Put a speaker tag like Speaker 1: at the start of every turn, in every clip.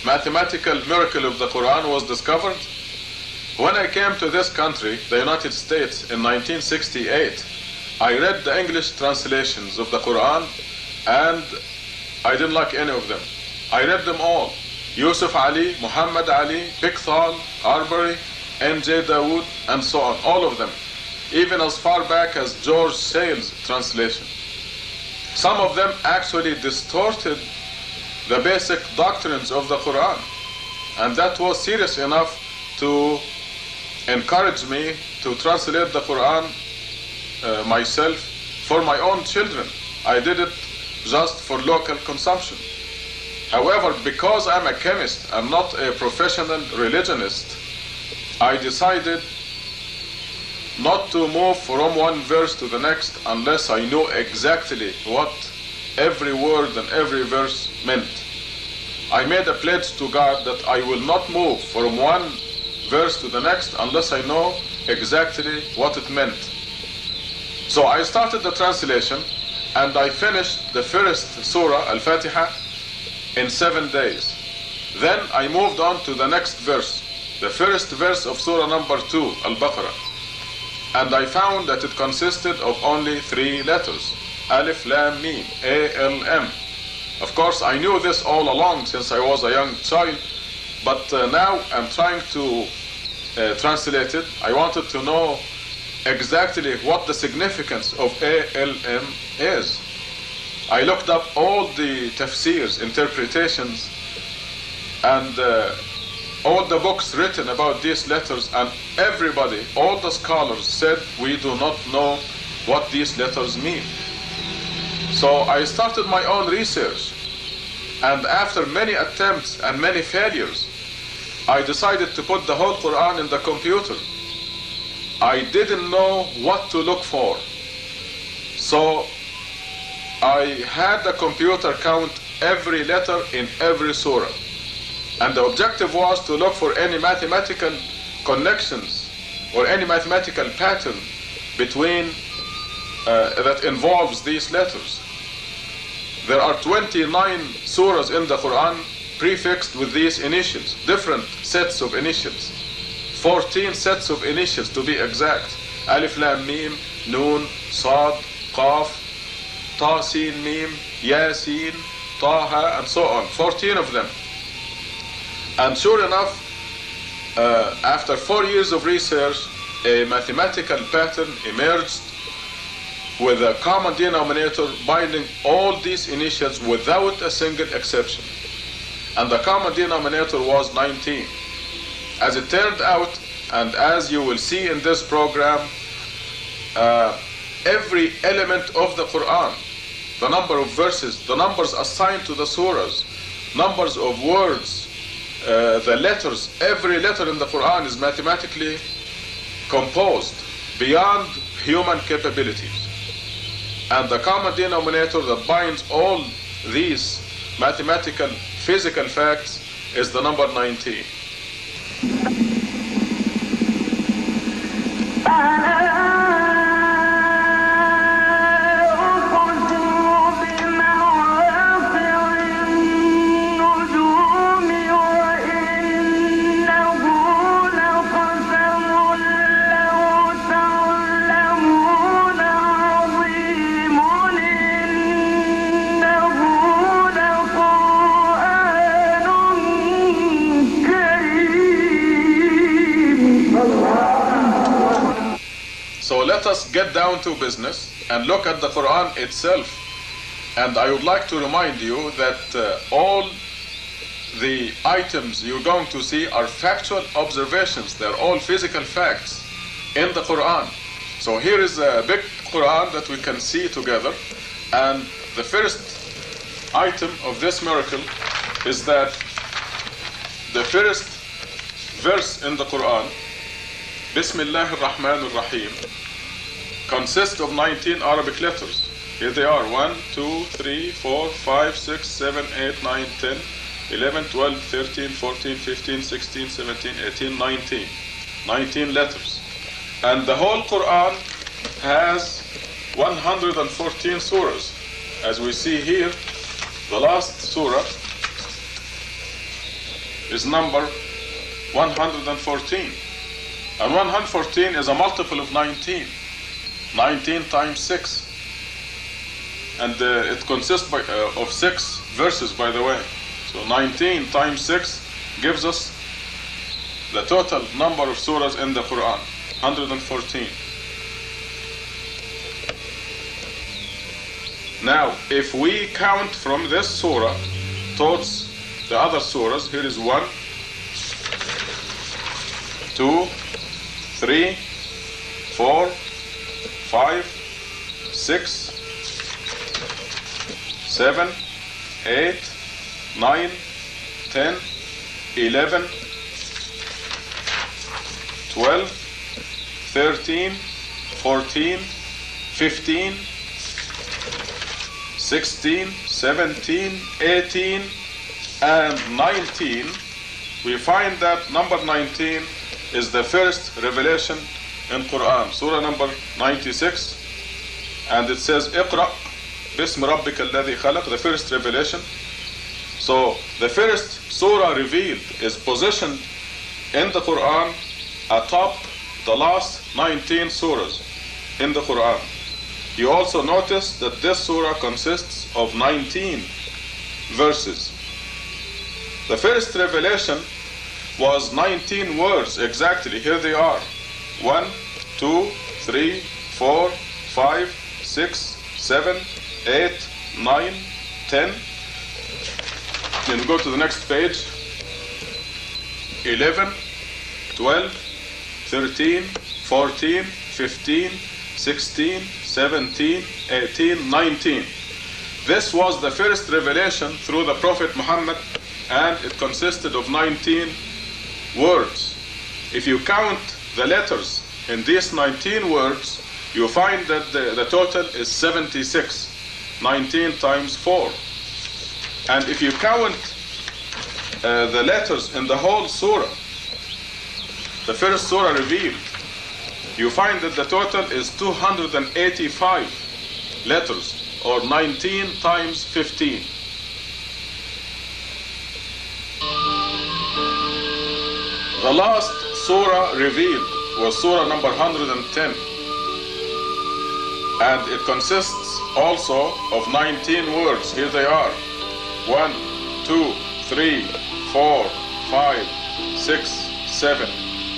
Speaker 1: mathematical miracle of the Quran was discovered? When I came to this country, the United States, in 1968, I read the English translations of the Quran and I didn't like any of them. I read them all. Yusuf Ali, Muhammad Ali, Pickthall, Arbery, N.J. Dawood, and so on, all of them. Even as far back as George Sale's translation. Some of them actually distorted the basic doctrines of the Quran. And that was serious enough to encourage me to translate the Quran myself for my own children. I did it just for local consumption. However, because I'm a chemist and not a professional religionist, I decided not to move from one verse to the next unless I knew exactly what every word and every verse meant. I made a pledge to God that I will not move from one verse to the next unless I know exactly what it meant. So I started the translation and I finished the first surah, Al-Fatiha, in 7 days. Then I moved on to the next verse, the first verse of surah number 2, Al-Baqarah. And I found that it consisted of only 3 letters, Alif, Lam, Mim, A-L-M. Of course, I knew this all along since I was a young child, but now I'm trying to translate it. I wanted to know exactly what the significance of A-L-M is. I looked up all the tafsirs, interpretations, and all the books written about these letters, and everybody, all the scholars said we do not know what these letters mean. So I started my own research, and after many attempts and many failures, I decided to put the whole Quran in the computer. I didn't know what to look for. So I had the computer count every letter in every surah. And the objective was to look for any mathematical connections or any mathematical pattern between that involves these letters. There are 29 surahs in the Quran prefixed with these initials, different sets of initials. 14 sets of initials to be exact. Alif, Lam, Mim, Noon, Sad, Qaf, Ta, Sin, Mim, Yasin, Taha, and so on. 14 of them. And sure enough, after 4 years of research, a mathematical pattern emerged with a common denominator binding all these initials without a single exception. And the common denominator was 19. As it turned out, and as you will see in this program, every element of the Quran, the number of verses, the numbers assigned to the surahs, numbers of words, the letters, every letter in the Quran is mathematically composed beyond human capabilities. And the common denominator that binds all these mathematical, physical facts is the number 19. So let us get down to business and look at the Quran itself. And I would like to remind you that all the items you're going to see are factual observations. They're all physical facts in the Quran. So here is a big Quran that we can see together. And the first item of this miracle is that the first verse in the Quran, Bismillah ar-Rahman ar-Rahim, consists of 19 Arabic letters. Here they are: 1, 2, 3, 4, 5, 6, 7, 8, 9, 10, 11, 12, 13, 14, 15, 16, 17, 18, 19. 19 letters. And the whole Quran has 114 surahs. As we see here, the last surah is number 114. And 114 is a multiple of 19. 19 times 6. And it consists of 6 verses, by the way. So 19 times 6 gives us the total number of surahs in the Quran, 114. Now, if we count from this surah towards the other surahs, here is 1, 2, 3, 4, 5, 6, 7, 8, 9, 10, 11, 12, 13, 14, 15, 16, 17, 18, and 19. We find that number 19 is the first revelation in Quran, surah number 96, and it says اقرأ باسم ربك الذي خلق, the first revelation. So the first surah revealed is positioned in the Quran atop the last 19 surahs in the Quran. You also notice that this surah consists of 19 verses. The first revelation was 19 words exactly. Here they are: 1, 2, 3, 4, 5, 6, 7, 8, 9, 10. Then go to the next page. 11, 12, 13, 14, 15, 16, 17, 18, 19. This was the first revelation through the Prophet Muhammad, and it consisted of 19 words. If you count the letters in these 19 words, you find that the total is 76. 19 times 4. And if you count the letters in the whole surah, the first surah revealed, you find that the total is 285 letters, or 19 times 15. The last surah revealed was surah number 110, and it consists also of 19 words. Here they are: 1, 2, 3, 4, 5, 6, 7,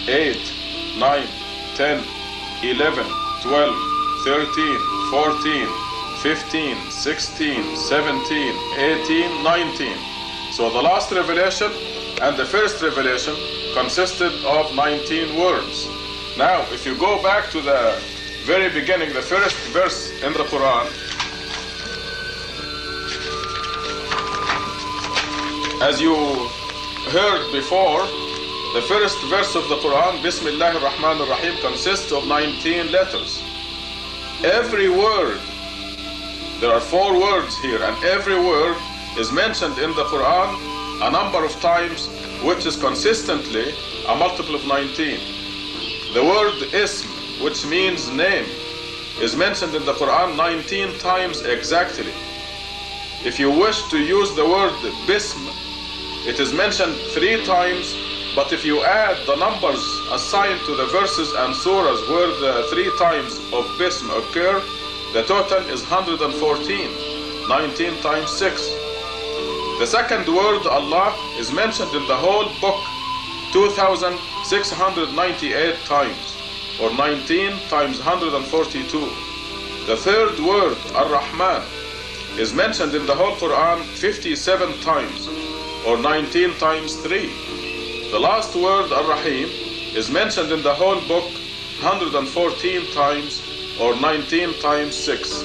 Speaker 1: 8, 9, 10, 11, 12, 13, 14, 15, 16, 17, 18, 19. So the last revelation and the first revelation consisted of 19 words. Now, if you go back to the very beginning, the first verse in the Quran, as you heard before, the first verse of the Quran, Bismillah ar-Rahman ar-Rahim, consists of 19 letters. Every word, there are 4 words here, and every word is mentioned in the Quran a number of times, which is consistently a multiple of 19. The word ism, which means name, is mentioned in the Quran 19 times exactly. If you wish to use the word bism, it is mentioned 3 times, but if you add the numbers assigned to the verses and surahs where the 3 times of bism occur, the total is 114, 19 times 6. The second word, Allah, is mentioned in the whole book 2,698 times, or 19 times 142. The third word, Ar-Rahman, is mentioned in the whole Quran 57 times, or 19 times 3. The last word, Ar-Rahim, is mentioned in the whole book 114 times, or 19 times 6.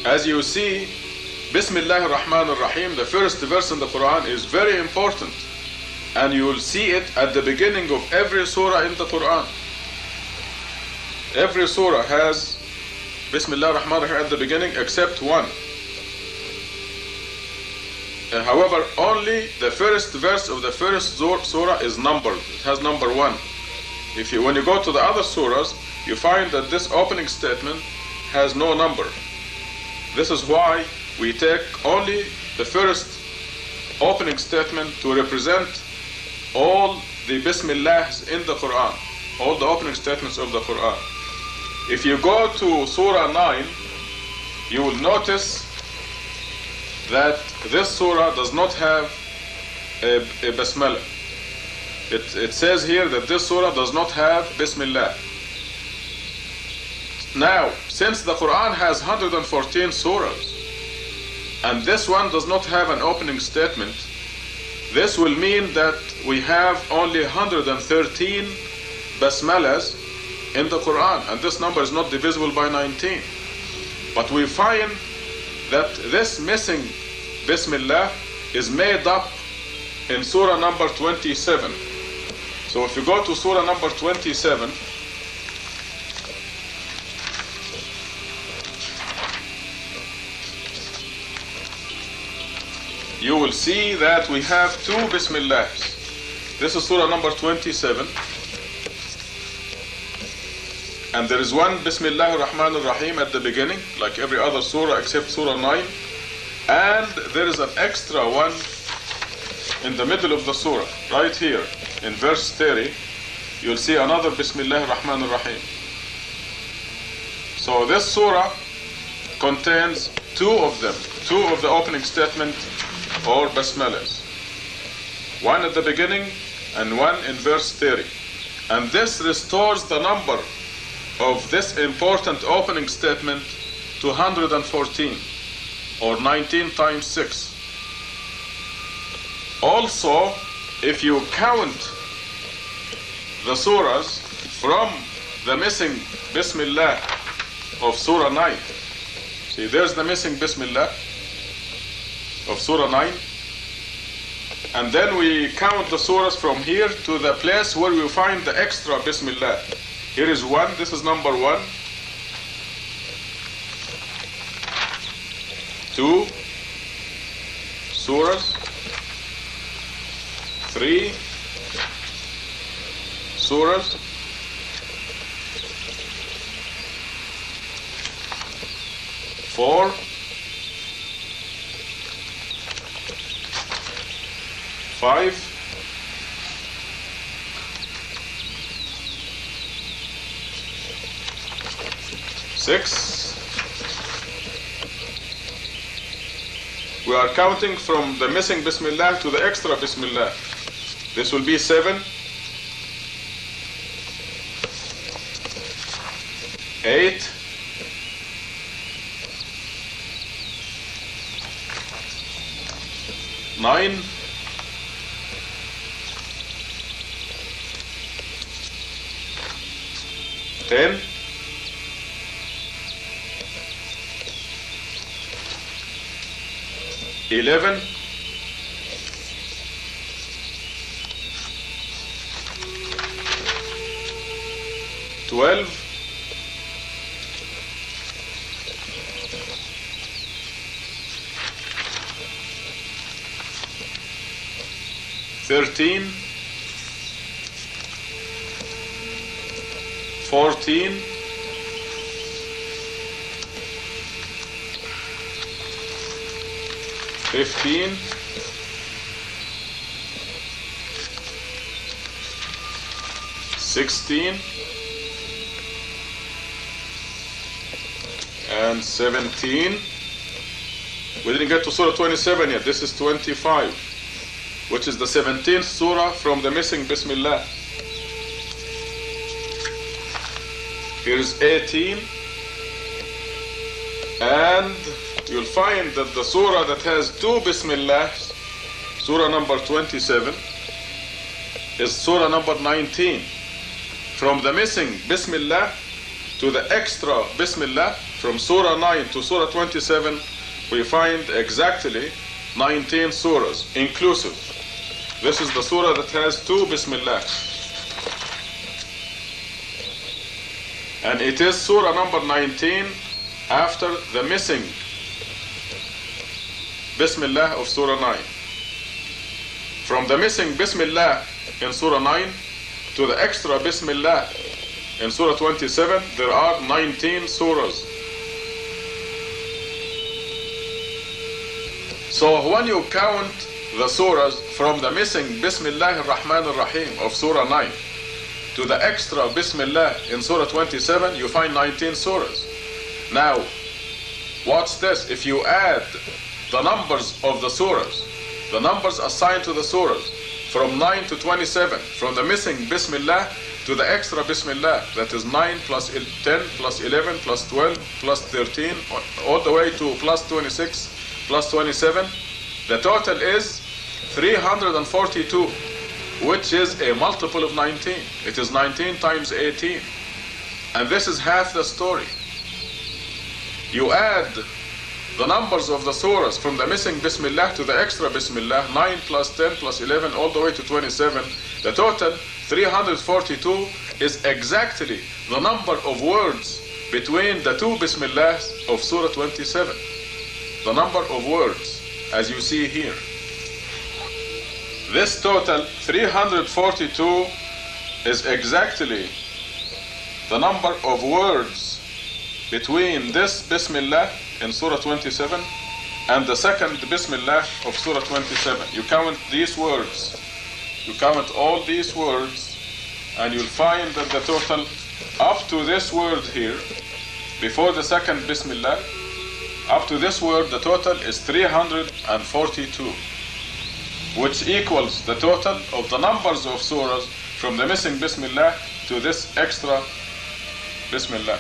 Speaker 1: As you see, Bismillah ar-Rahman ar-Rahim, the first verse in the Quran, is very important. And you will see it at the beginning of every surah in the Quran. Every surah has Bismillah ar-Rahman ar-Rahim at the beginning except one. However, only the first verse of the first surah is numbered. It has number 1. When you go to the other surahs, you find that this opening statement has no number. This is why we take only the first opening statement to represent all the Bismillahs in the Quran, all the opening statements of the Quran. If you go to Surah 9, you will notice that this surah does not have a Basmala. It says here that this surah does not have Bismillah. Now, since the Quran has 114 surahs, and this one does not have an opening statement, this will mean that we have only 113 Basmalas in the Quran, and this number is not divisible by 19. But we find that this missing Bismillah is made up in Surah number 27. So if you go to Surah number 27, you will see that we have 2 Bismillahs. This is Surah number 27. And there is one Bismillah ar-Rahman ar-Rahim at the beginning, like every other surah except Surah 9. And there is an extra one in the middle of the surah, right here, in verse 30. You'll see another Bismillah ar-Rahman ar-Rahim. So this surah contains 2 of them, 2 of the opening statement or Basmalas. One at the beginning and one in verse 30. And this restores the number of this important opening statement to 114, or 19 times 6. Also, if you count the surahs from the missing Bismillah of Surah 9, see, there's the missing Bismillah of Surah 9, and then we count the surahs from here to the place where we find the extra Bismillah. Here is 1, this is number 1, 2 surahs, 3 surahs, 4 5 6. We are counting from the missing Bismillah to the extra Bismillah. This will be 7, 8, 9, 10, 11, 12, 13, 14, 15, 16, and 17. We didn't get to Surah 27 yet. This is 25, which is the 17th surah from the missing Bismillah. Here is 18, and you'll find that the surah that has 2 Bismillahs, surah number 27, is surah number 19. From the missing Bismillah, to the extra Bismillah, from Surah 9 to Surah 27, we find exactly 19 surahs inclusive. This is the surah that has 2 Bismillah. And it is surah number 19 after the missing Bismillah of surah 9. From the missing Bismillah in surah 9 to the extra Bismillah in surah 27, there are 19 surahs. So when you count the surahs from the missing Bismillah ar-Rahman ar-Rahim of surah 9 to the extra Bismillah in surah 27, you find 19 surahs. Now, watch this. If you add the numbers of the surahs, the numbers assigned to the surahs, from 9 to 27, from the missing Bismillah to the extra Bismillah, that is 9 plus 10 plus 11 plus 12 plus 13, all the way to plus 26 plus 27, the total is 342, which is a multiple of 19. It is 19 times 18. And this is half the story. You add the numbers of the surahs from the missing Bismillah to the extra Bismillah, 9 plus 10 plus 11, all the way to 27. The total, 342, is exactly the number of words between the 2 Bismillahs of Surah 27. The number of words, as you see here. This total, 342, is exactly the number of words between this Bismillah in Surah 27 and the second Bismillah of Surah 27. You count these words, you count all these words, and you'll find that the total up to this word here, before the second Bismillah, up to this word, the total is 342, which equals the total of the numbers of surahs from the missing Bismillah to this extra Bismillah.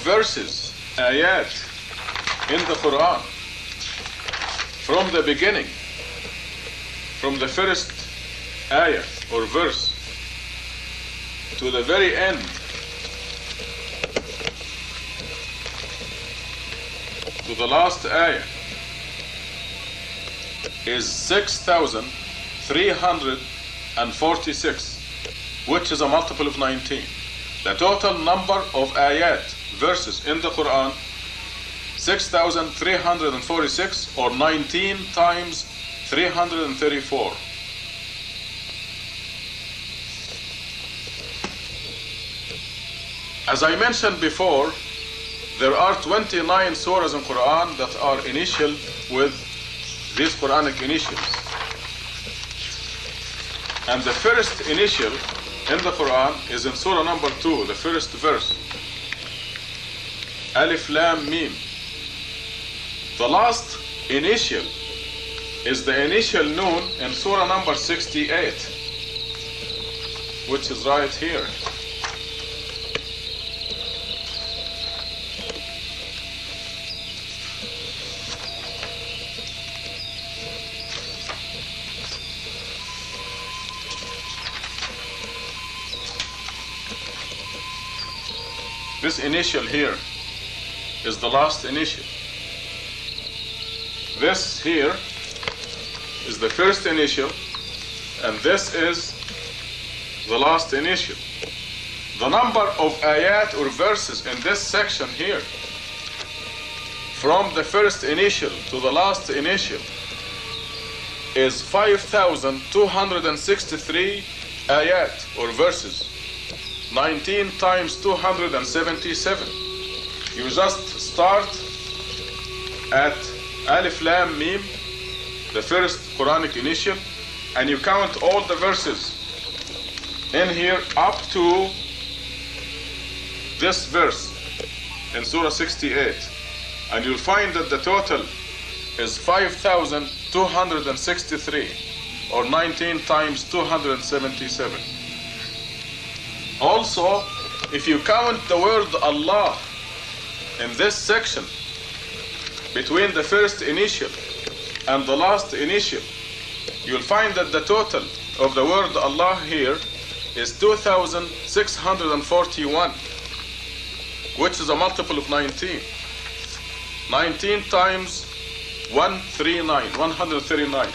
Speaker 1: Verses, ayat, in the Quran, from the beginning, from the first ayah or verse to the very end, to the last ayah, is 6,346, which is a multiple of 19. The total number of ayat, verses in the Quran, 6,346, or 19 times 334. As I mentioned before, there are 29 surahs in Quran that are initial with these Quranic initials. And the first initial in the Quran is in surah number 2, the first verse. Alif Lam Mim. The last initial is the initial noon in surah number 68, which is right here. This initial here is the last initial. This here is the first initial, and this is the last initial. The number of ayat or verses in this section here, from the first initial to the last initial, is 5,263 ayat or verses. 19 times 277. You just start at Alif Lam Mim, the first Quranic initial, and you count all the verses in here up to this verse in Surah 68, and you'll find that the total is 5,263, or 19 times 277. Also, if you count the word Allah in this section between the first initial and the last initial, you'll find that the total of the word Allah here is 2,641, which is a multiple of 19. 19 times 139.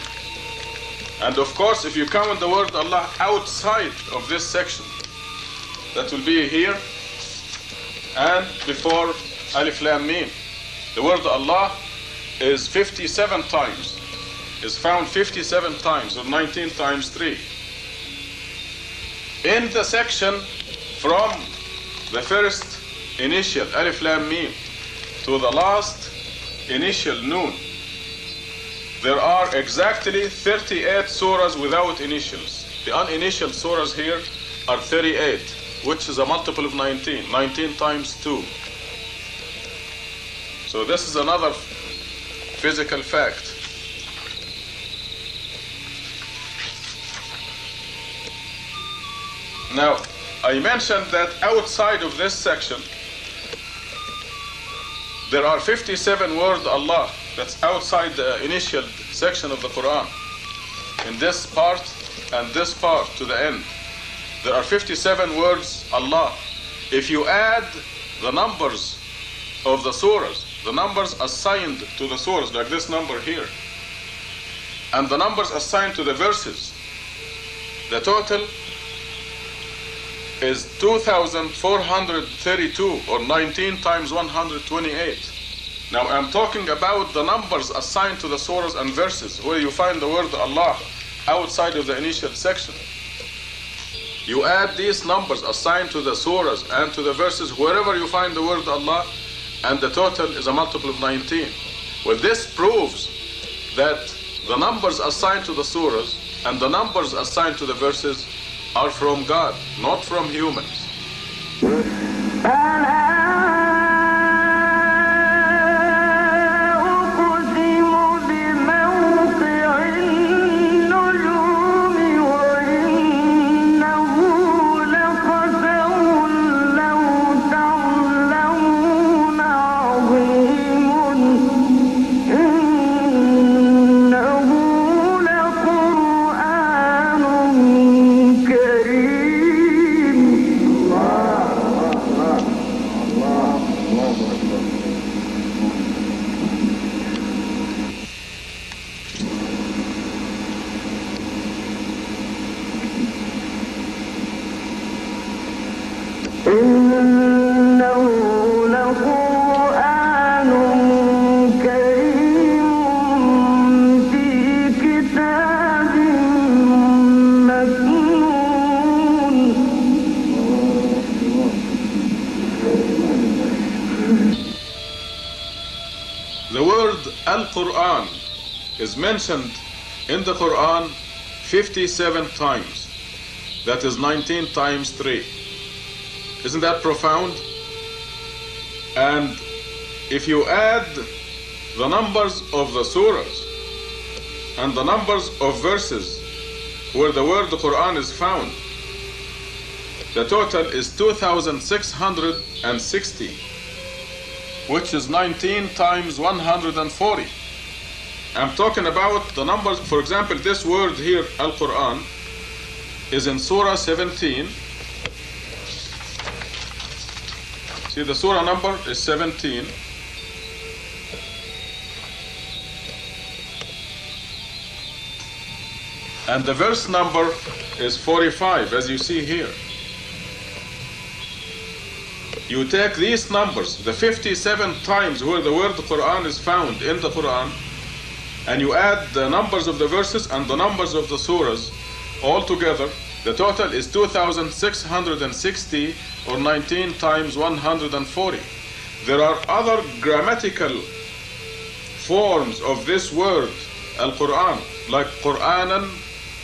Speaker 1: And of course, if you count the word Allah outside of this section, that will be here and before Alif Lam Mim. The word Allah is 57 times, is found 57 times, or 19 times 3. In the section from the first initial Alif Lam Mim to the last initial Noon, there are exactly 38 surahs without initials. The uninitial surahs here are 38, which is a multiple of 19. 19 times 2. So this is another physical fact. Now, I mentioned that outside of this section, there are 57 words Allah that's outside the initial section of the Quran. In this part and this part to the end, there are 57 words Allah. If you add the numbers of the surahs, the numbers assigned to the surahs, like this number here, and the numbers assigned to the verses, the total is 2,432, or 19 times 128. Now I'm talking about the numbers assigned to the surahs and verses, where you find the word Allah outside of the initial section. You add these numbers assigned to the surahs and to the verses wherever you find the word Allah, and the total is a multiple of 19. Well, this proves that the numbers assigned to the surahs and the numbers assigned to the verses are from God, not from humans. The word Al-Quran is mentioned in the Quran 57 times. That is 19 times 3. Isn't that profound? And if you add the numbers of the surahs and the numbers of verses where the word Quran is found, the total is 2,660, which is 19 times 140. I'm talking about the numbers. For example, this word here, Al-Quran, is in Surah 17. See, the surah number is 17. And the verse number is 45, as you see here. You take these numbers, the 57 times where the word Quran is found in the Quran, and you add the numbers of the verses and the numbers of the surahs all together. The total is 2,660, or 19 times 140. There are other grammatical forms of this word, Al-Quran, like Qur'anan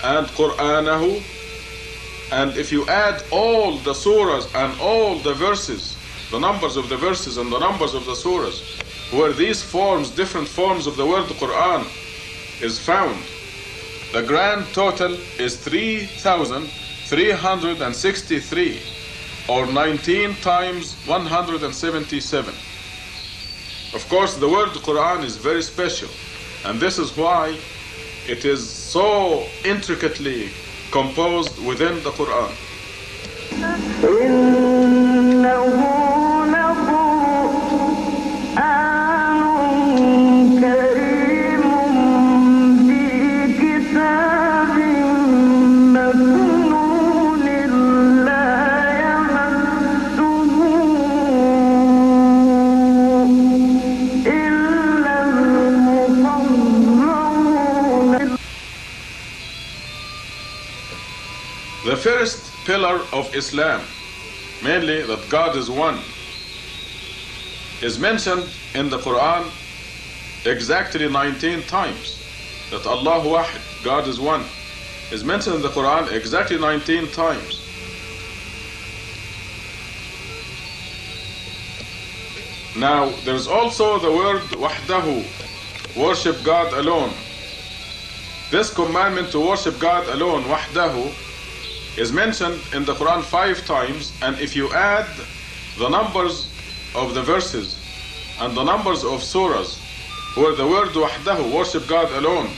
Speaker 1: and Qur'anahu. And if you add all the surahs and all the verses, the numbers of the verses and the numbers of the surahs, where these forms, different forms of the word Quran is found, the grand total is 3,363, or 19 times 177. Of course, the word Quran is very special, and this is why it is so intricately composed within the Quran. The first pillar of Islam, mainly that God is one, is mentioned in the Quran exactly 19 times. That Allahu Wahid, God is one, is mentioned in the Quran exactly 19 times. Now, there's also the word Wahdahu, worship God alone. This commandment to worship God alone, Wahdahu, is mentioned in the Quran 5 times, and if you add the numbers of the verses and the numbers of surahs where the word Wahdahu, worship God alone,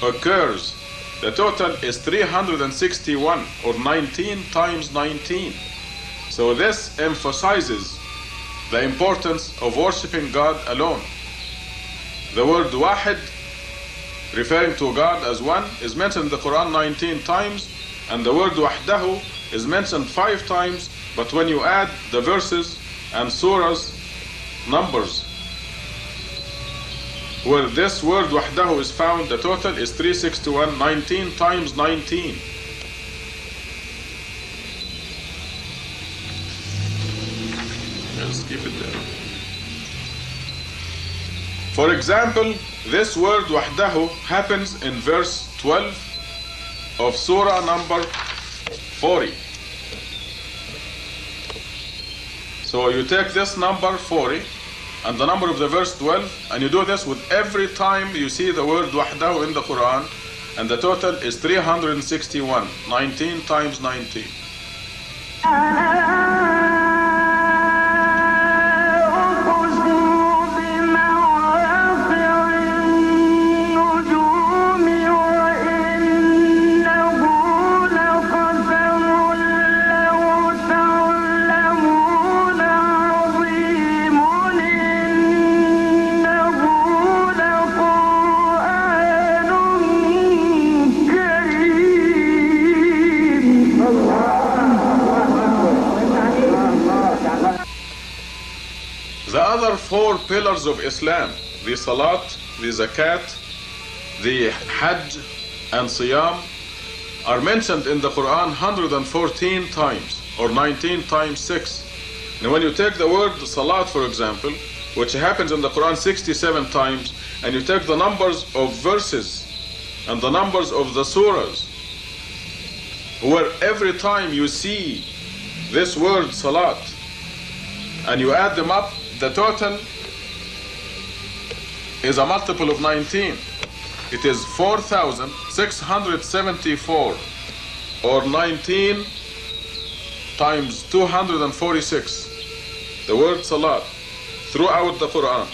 Speaker 1: occurs, the total is 361, or 19 times 19. So this emphasizes the importance of worshiping God alone. The word Wahid, referring to God as one, is mentioned in the Quran 19 times, and the word Wahdahu is mentioned 5 times, but when you add the verses and surahs numbers where this word Wahdahu is found, the total is 361, 19 times 19. Let's keep it there. For example, this word Wahdahu happens in verse 12 of surah number 40. So you take this number 40 and the number of the verse 12, and you do this with every time you see the word Wahdahu in the Quran, and the total is 361, 19 times 19. The other 4 pillars of Islam, the Salat, the Zakat, the Hajj, and Siyam, are mentioned in the Quran 114 times, or 19 times 6. Now when you take the word Salat, for example, which happens in the Quran 67 times, and you take the numbers of verses and the numbers of the surahs, where every time you see this word Salat, and you add them up, the total is a multiple of 19. It is 4,674, or 19 times 246. The word Salat throughout the Quran.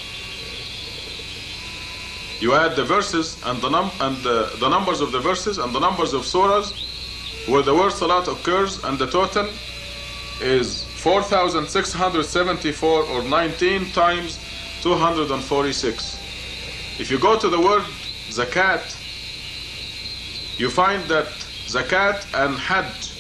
Speaker 1: You add the verses and the numbers of the verses and the numbers of surahs where the word Salat occurs, and the total is 4,674 or 19 times 246. If you go to the word zakat, you find that zakat and hajj,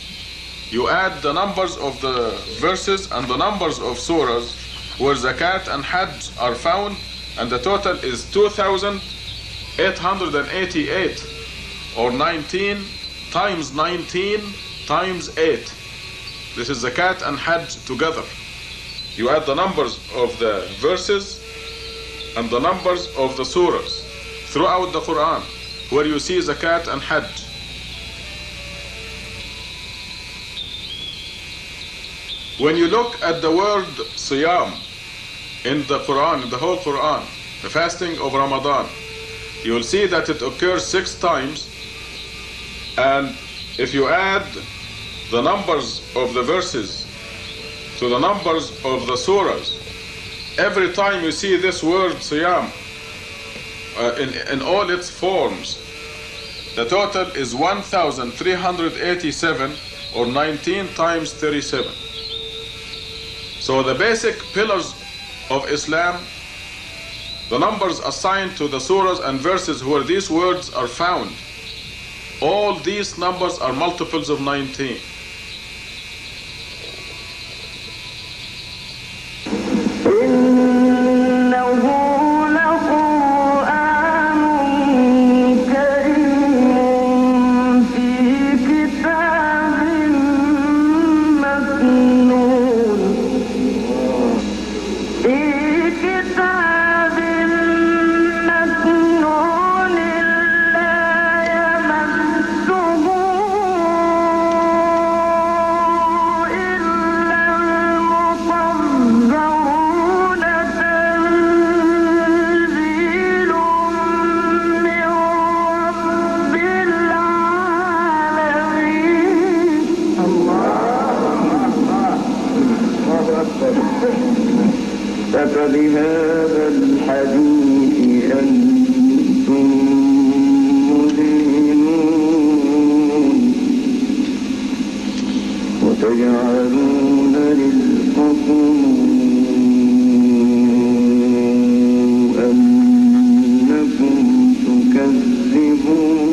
Speaker 1: you add the numbers of the verses and the numbers of surahs where zakat and hajj are found, and the total is 2,888 or 19 times 19 times 8. This is zakat and hajj together. You add the numbers of the verses and the numbers of the surahs throughout the Quran where you see zakat and hajj. When you look at the word siyam in the Quran, in the whole Quran, the fasting of Ramadan, you will see that it occurs 6 times, and if you add the numbers of the verses to the numbers of the surahs, every time you see this word siyam in all its forms, the total is 1,387 or 19 times 37. So the basic pillars of Islam, the numbers assigned to the surahs and verses where these words are found, all these numbers are multiples of 19.
Speaker 2: فبهذا الحديث أنتم مدهنون وتجعلون رزقكم أنكم تكذبون.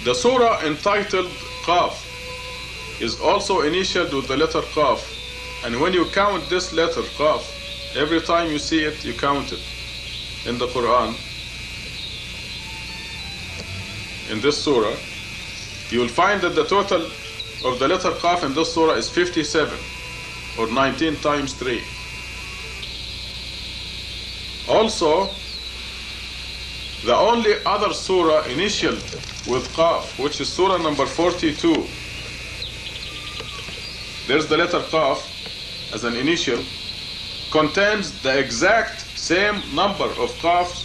Speaker 1: The surah entitled Qaf is also initialed with the letter Qaf, and when you count this letter Qaf, every time you see it, you count it in the Quran. In this surah, you will find that the total of the letter Qaf in this surah is 57 or 19 times 3. Also, the only other surah initialed with Qaf, which is surah number 42. There's the letter Qaf as an initial, contains the exact same number of Qafs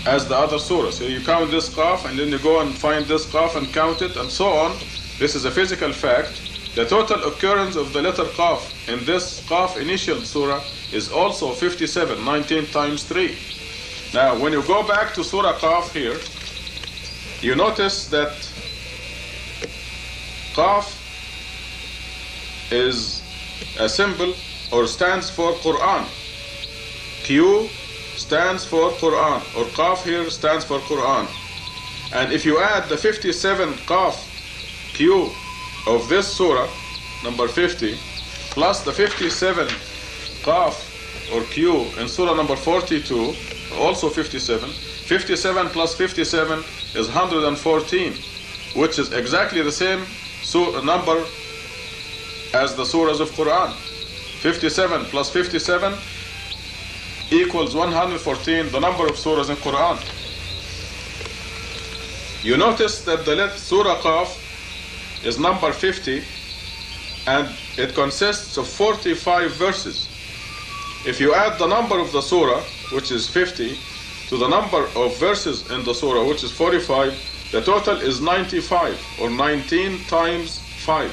Speaker 1: as the other surah. So you count this Qaf and then you go and find this Qaf and count it and so on. This is a physical fact. The total occurrence of the letter Qaf in this Qaf initial surah is also 57, 19 times 3. Now, when you go back to Surah Qaf here, you notice that Qaf is a symbol or stands for Quran. Q stands for Quran, or Qaf here stands for Quran. And if you add the 57 Qaf Q of this surah, number 50, plus the 57 Qaf or Q in surah number 42, also 57. 57 plus 57 is 114, which is exactly the same number as the surahs of Quran. 57 plus 57 equals 114, the number of surahs in Quran. You notice that the Surah Qaf is number 50 and it consists of 45 verses. If you add the number of the surah, which is 50, to the number of verses in the surah, which is 45, the total is 95, or 19 times 5.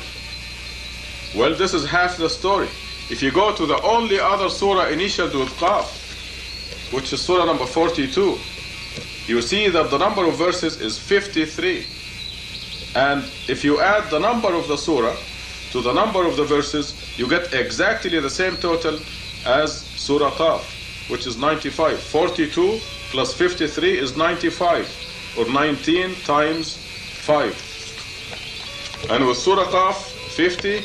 Speaker 1: Well, this is half the story. If you go to the only other surah initialed with Qaf, which is surah number 42, you see that the number of verses is 53. And if you add the number of the surah to the number of the verses, you get exactly the same total as Surah Qaf, which is 95. 42 plus 53 is 95, or 19 times 5. And with Surah Qaf, 50,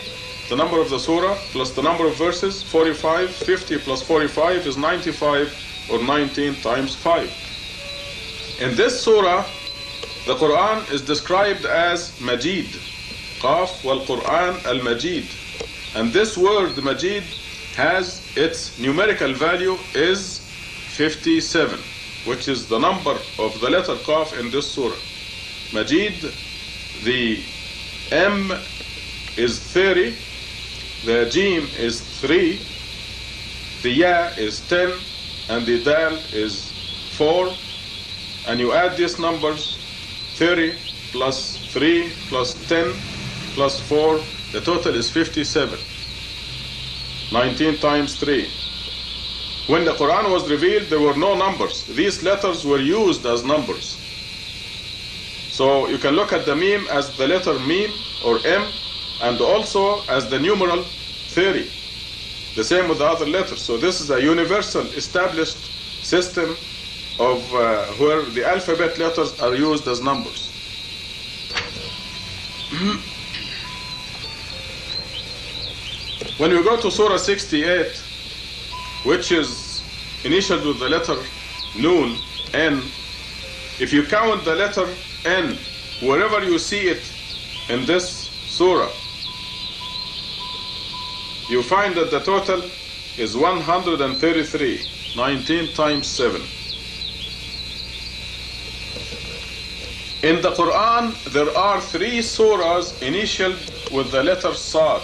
Speaker 1: the number of the surah plus the number of verses, 45. 50 plus 45 is 95, or 19 times 5. In this surah, the Quran is described as Majid. Qaf wal Quran al Majid. And this word Majid has its numerical value is 57, which is the number of the letter Qaf in this surah. Majid, the M is 30, the Jim is 3, the Ya is 10, and the Dal is 4. And you add these numbers, 30 plus 3 plus 10 plus 4, the total is 57. 19 times 3. When the Quran was revealed, there were no numbers. These letters were used as numbers. So you can look at the meme as the letter meme or M, and also as the numeral 30. The same with the other letters. So this is a universal established system of where the alphabet letters are used as numbers. When you go to Surah 68, which is initialed with the letter Nun, N, if you count the letter N wherever you see it in this surah, you find that the total is 133, 19 times 7. In the Quran, there are 3 surahs initialed with the letter Sad.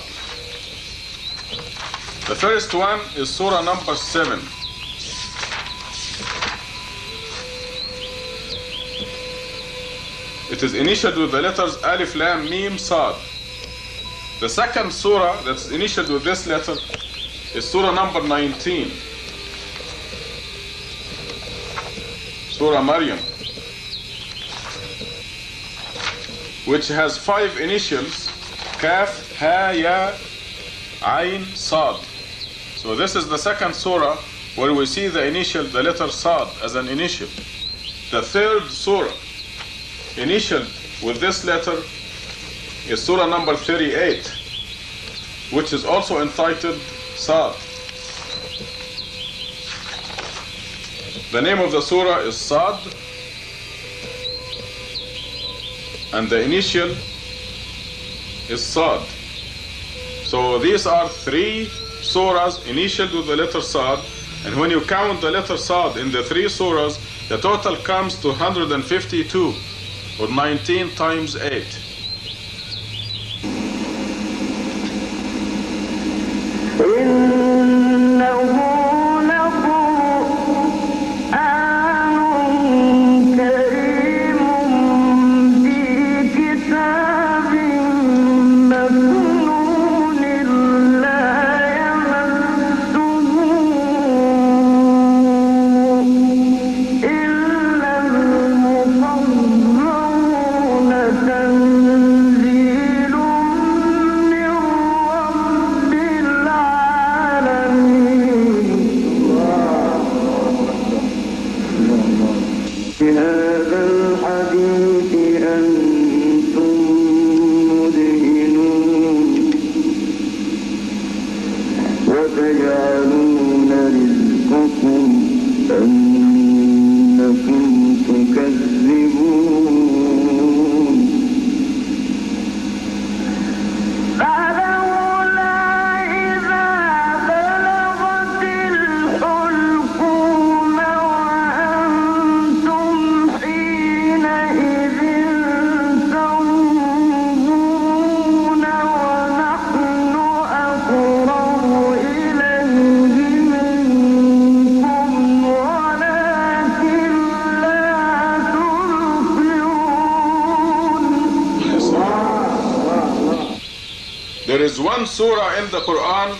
Speaker 1: The first one is surah number 7. It is initialed with the letters Alif, Lam, Mim, Sad. The second surah that's initialed with this letter is surah number 19. Surah Maryam, which has 5 initials, Kaf, Ha, Ya, Ain, Sad. So this is the second surah where we see the initial, the letter Sad as an initial. The third surah initialed with this letter is surah number 38, which is also entitled Sad. The name of the surah is Sad, and the initial is Sad. So these are 3 surahs initialed with the letter Sad, and when you count the letter Sad in the 3 surahs, the total comes to 152, or 19 times 8. There is one surah in the Quran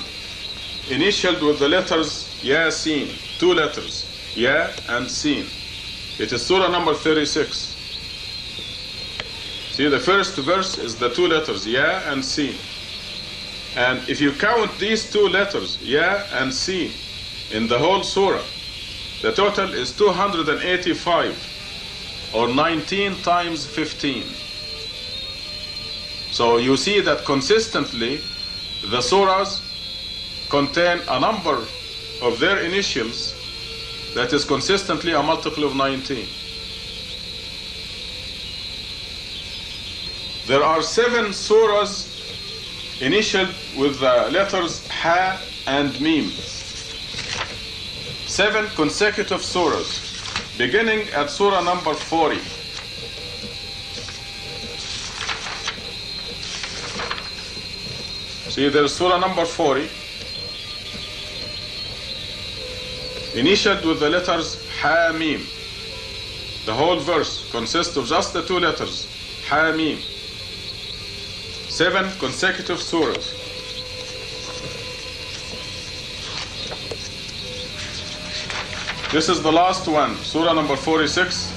Speaker 1: initialed with the letters Yasin, 2 letters, Ya and Sin. It is surah number 36. See, the first verse is the 2 letters Ya and Sin. And if you count these 2 letters, Ya and Sin, in the whole surah, the total is 285, or 19 times 15. So you see that consistently the surahs contain a number of their initials that is consistently a multiple of 19. There are 7 surahs initialed with the letters Ha and Mim. 7 consecutive surahs, beginning at surah number 40. See, there's surah number 40, initialed with the letters Ha Mim. The whole verse consists of just the 2 letters, Ha Mim. 7 consecutive surahs. This is the last one, surah number 46.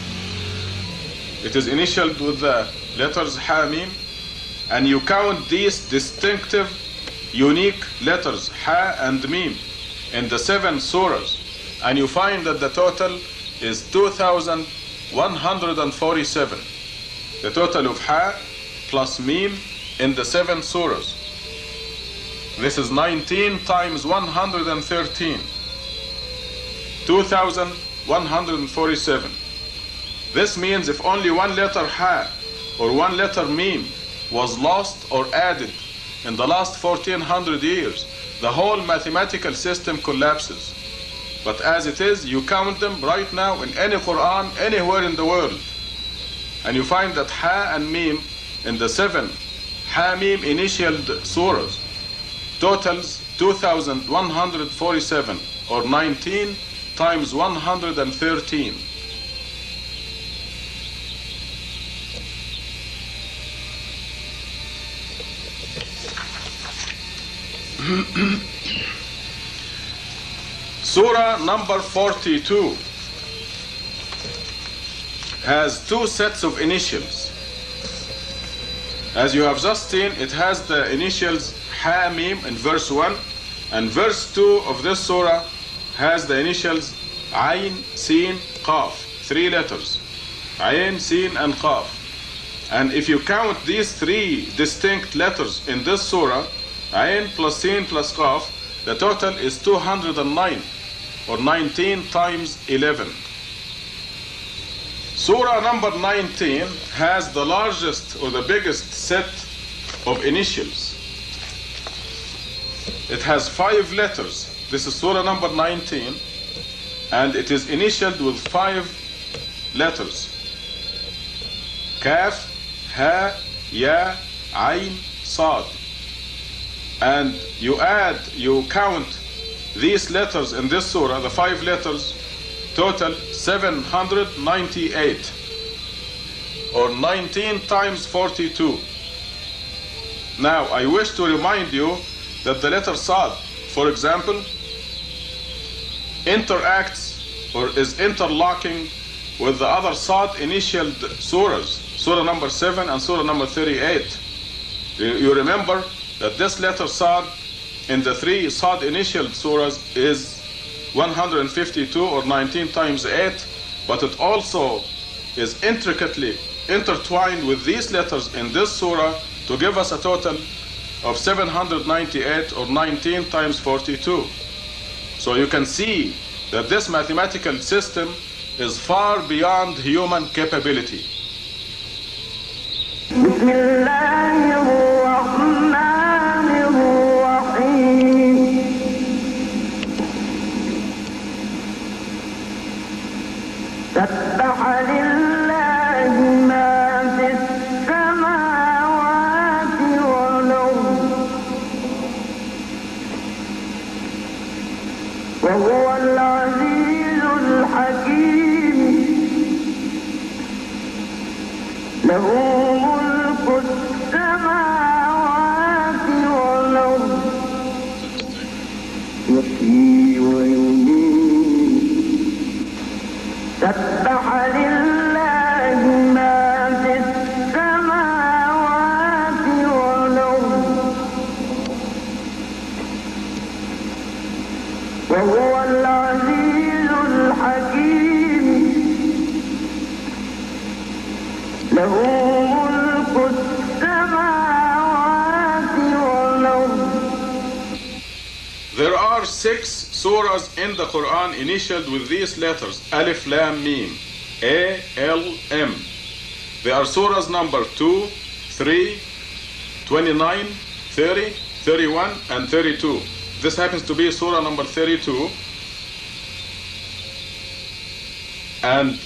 Speaker 1: It is initialed with the letters Ha Mim, and you count these distinctive, unique letters Ha and Mim in the 7 surahs, and you find that the total is 2,147. The total of Ha plus Mim in the 7 surahs. This is 19 times 113. 2,147. This means if only one letter Ha or one letter Mim was lost or added in the last 1400 years, the whole mathematical system collapses. But as it is, you count them right now in any Quran anywhere in the world, and you find that Ha and Mim in the 7 Ha Mim initialed surahs totals 2,147, or 19 times 113. Surah number 42 has 2 sets of initials. As you have just seen, it has the initials Ha Mim in verse 1, and verse 2 of this surah has the initials Ayn, Sin, Qaf, 3 letters, Ayn, Sin and Qaf. And if you count these 3 distinct letters in this surah, Ayn plus Sin plus Qaf, the total is 209, or 19 times 11. Surah number 19 has the largest or the biggest set of initials. It has 5 letters. This is Surah number 19, and it is initialed with 5 letters. Kaf, Ha, Ya, Ayn, Sad. And you count these letters in this surah, the 5 letters, total 798, or 19 times 42. Now, I wish to remind you that the letter Sad, for example, interacts or is interlocking with the other Sad initialed surahs, Surah number 7 and Surah number 38. You remember that this letter Sad in the 3 Sad initialed surahs is 152, or 19 times 8, but it also is intricately intertwined with these letters in this surah to give us a total of 798, or 19 times 42. So you can see that this mathematical system is far beyond human capability.
Speaker 2: سبح لله ما في السماوات والأرض وهو العزيز الحكيم له ملك
Speaker 1: 6 surahs in the Quran initialed with these letters, Alif, Lam, Mim, A, L, M. They are surahs number 2, 3, 29, 30, 31, and 32. This happens to be surah number 32. And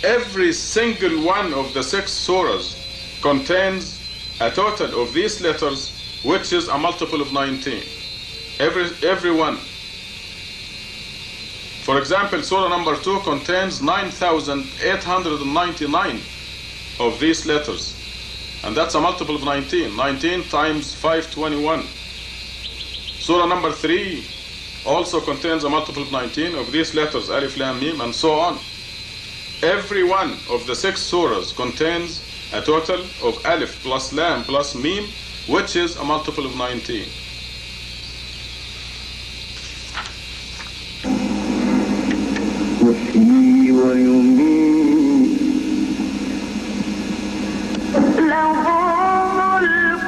Speaker 1: every single one of the 6 surahs contains a total of these letters, which is a multiple of 19. Every one. For example, surah number 2 contains 9,899 of these letters. And that's a multiple of 19. 19 times 521. Surah number 3 also contains a multiple of 19 of these letters, Alif, Lam, Mim, and so on. Every one of the 6 surahs contains a total of Alif plus Lam plus Mim, which is a multiple of 19.
Speaker 2: يحيي ويميت له ملك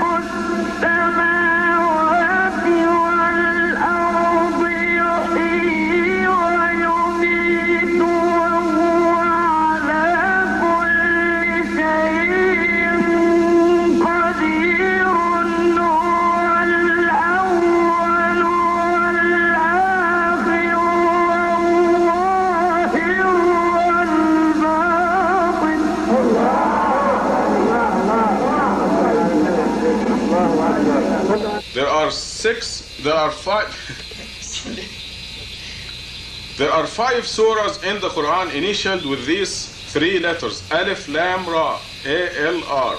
Speaker 2: السماوات والأرض يحيي ويميت وهو على كل شيء قدير هو الأول والآخر
Speaker 1: There are five surahs in the Quran initialed with these 3 letters, Alif, Lam, Ra, A-L-R.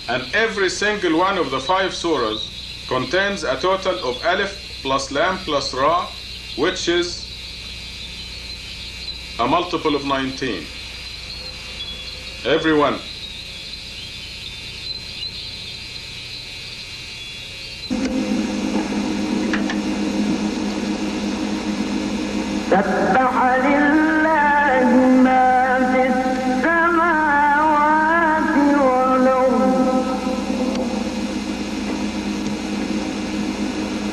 Speaker 1: And every single one of the 5 surahs contains a total of Alif plus Lam plus Ra, which is a multiple of 19. Every one.
Speaker 2: سبح لله ما في السماوات والأرض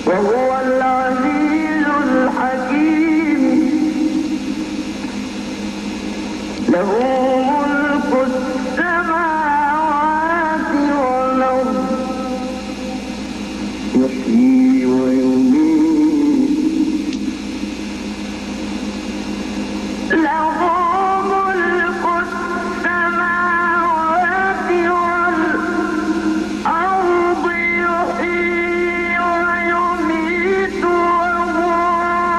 Speaker 2: وهو العزيز الحكيم له ملك السماوات والأرض يحيي ويميت له ملك السماوات والأرض يحيي ويميت وهو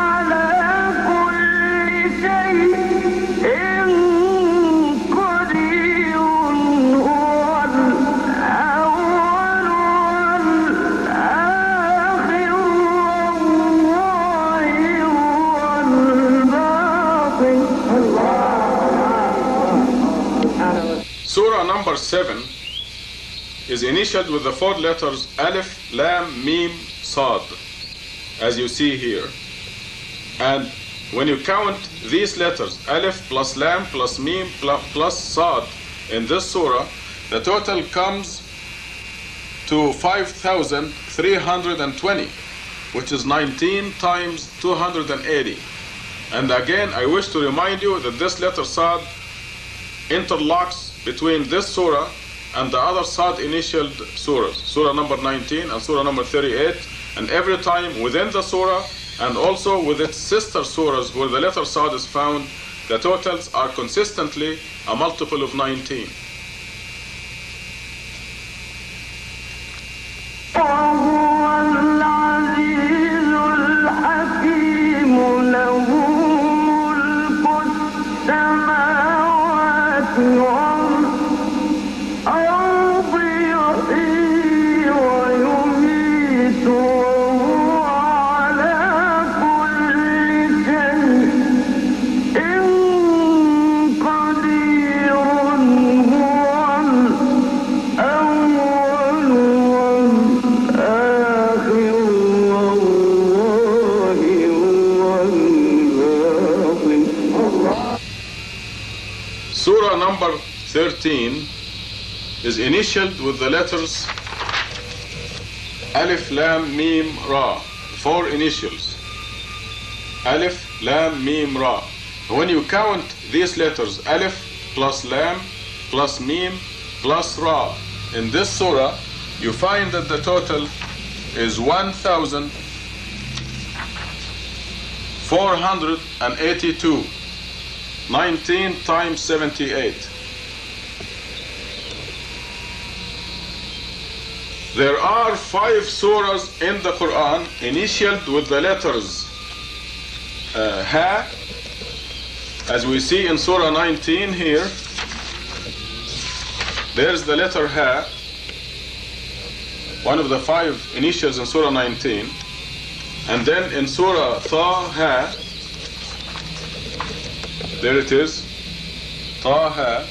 Speaker 2: على كل شيء قدير هو الأول والآخر والظاهر والباطن.
Speaker 1: Surah number 7 is initialed with the 4 letters Alif, Lam, Mim, Sad, as you see here. And when you count these letters, Alif plus Lam plus Mim plus Sad, in this surah, the total comes to 5,320, which is 19 times 280. And again, I wish to remind you that this letter Sad interlocks between this surah and the other Sad initialed surahs, surah number 19 and surah number 38, and every time within the surah and also with its sister surahs where the letter Sad is found, the totals are consistently a multiple of 19. Surah number 13 is initialed with the letters Alif, Lam, Mim, Ra. 4 initials. Alif, Lam, Mim, Ra. When you count these letters, Alif plus Lam plus Mim plus Ra, in this surah, you find that the total is 1,482. 19 times 78. There are 5 surahs in the Quran initialed with the letters Ha, as we see in Surah 19 here. There's the letter Ha, one of the 5 initials in Surah 19. And then in Surah Taha, there it is, Taha,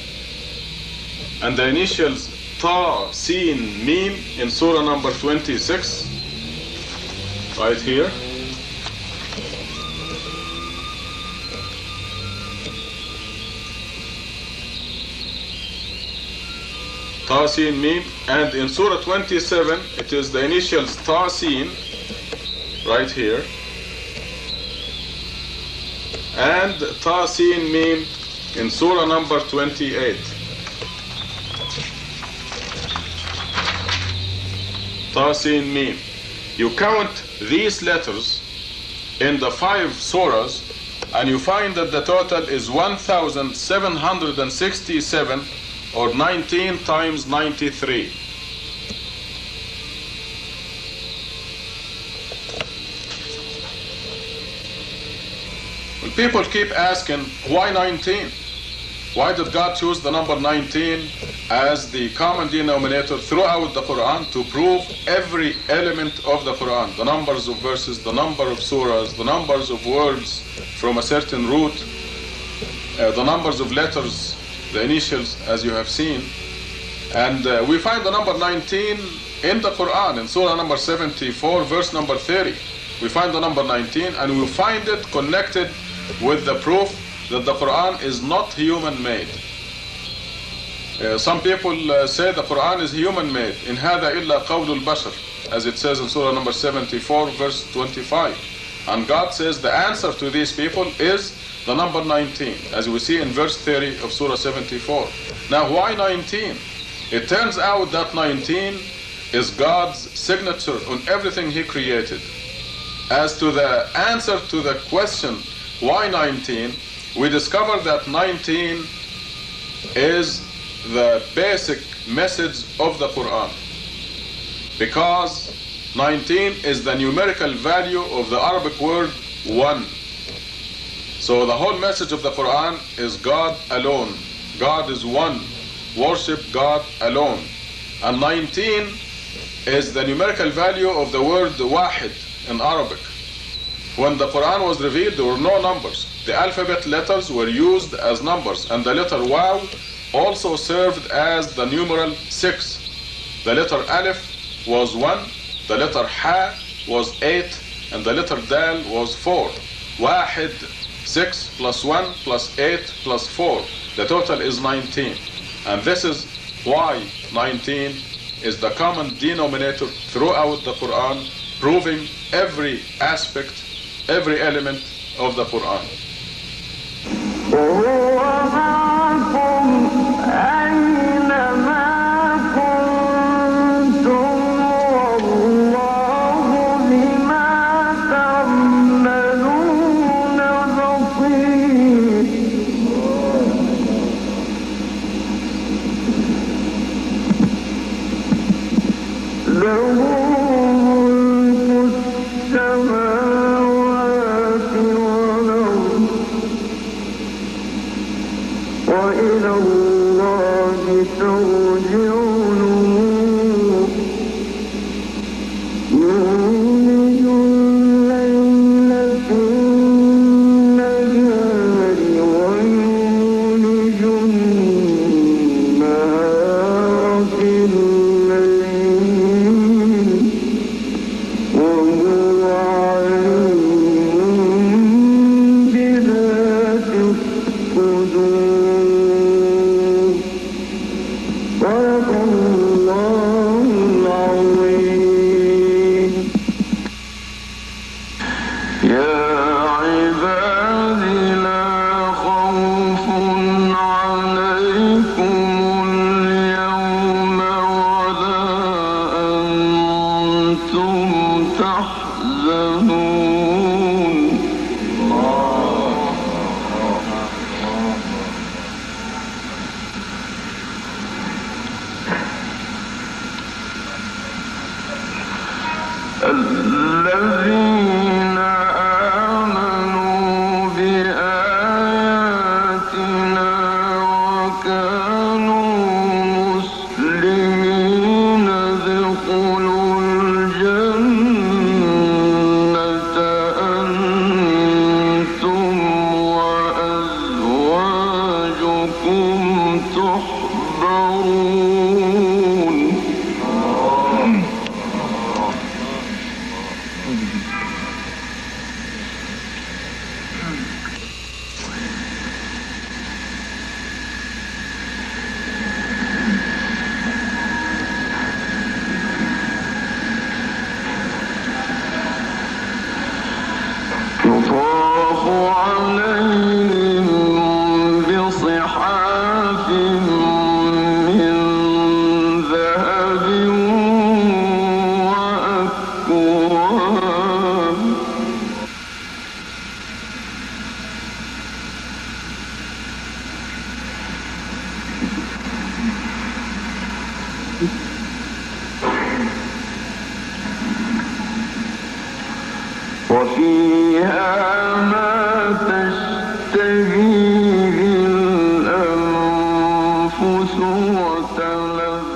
Speaker 1: and the initials Ta, Sin, Mim in Surah number 26, right here. Ta, Sin, Mim, and in Surah 27, it is the initials Ta, Sin, right here, and Ta, Sin, Mim in Surah number 28. Ta, Sin, Mim. You count these letters in the 5 surahs and you find that the total is 1,767, or 19 times 93. Well, people keep asking, why 19? Why did God choose the number 19 as the common denominator throughout the Quran to prove every element of the Quran? The numbers of verses, the number of surahs, the numbers of words from a certain root, the numbers of letters, the initials, as you have seen. And we find the number 19 in the Quran, in Surah number 74, verse number 30. We find the number 19, and we find it connected with the proof that the Quran is not human-made. Some people say the Quran is human-made. In هذا إلا قول البشر, as it says in Surah number 74, verse 25. And God says the answer to these people is the number 19, as we see in verse 30 of Surah 74. Now, why 19? It turns out that 19 is God's signature on everything He created. As to the answer to the question, why 19? We discover that 19 is the basic message of the Quran, because 19 is the numerical value of the Arabic word 1. So the whole message of the Quran is God alone. God is one. Worship God alone. And 19 is the numerical value of the word wahid in Arabic. When the Quran was revealed, there were no numbers. The alphabet letters were used as numbers, and the letter Waw also served as the numeral 6. The letter Alif was 1, the letter Ha was 8, and the letter Dal was 4. Wahid, 6 plus 1 plus 8 plus 4. The total is 19. And this is why 19 is the common denominator throughout the Quran, proving every aspect, every element of the Quran.
Speaker 2: وهو معكم أينما كنتم والله بما تعملون بصير. له ملك السماوات والأرض وإلى الله ترجع الأمور. يولج الليل في النهار ويولج النهار في الليل الذين آمنوا بآياتنا وكانوا مسلمين ادخلوا الجنة أنتم وأزواجكم تحبرون. يطاف عليهم بصحاف من ذهب وأكواب. وفيها ما تشتهيه الأنفس وتلذ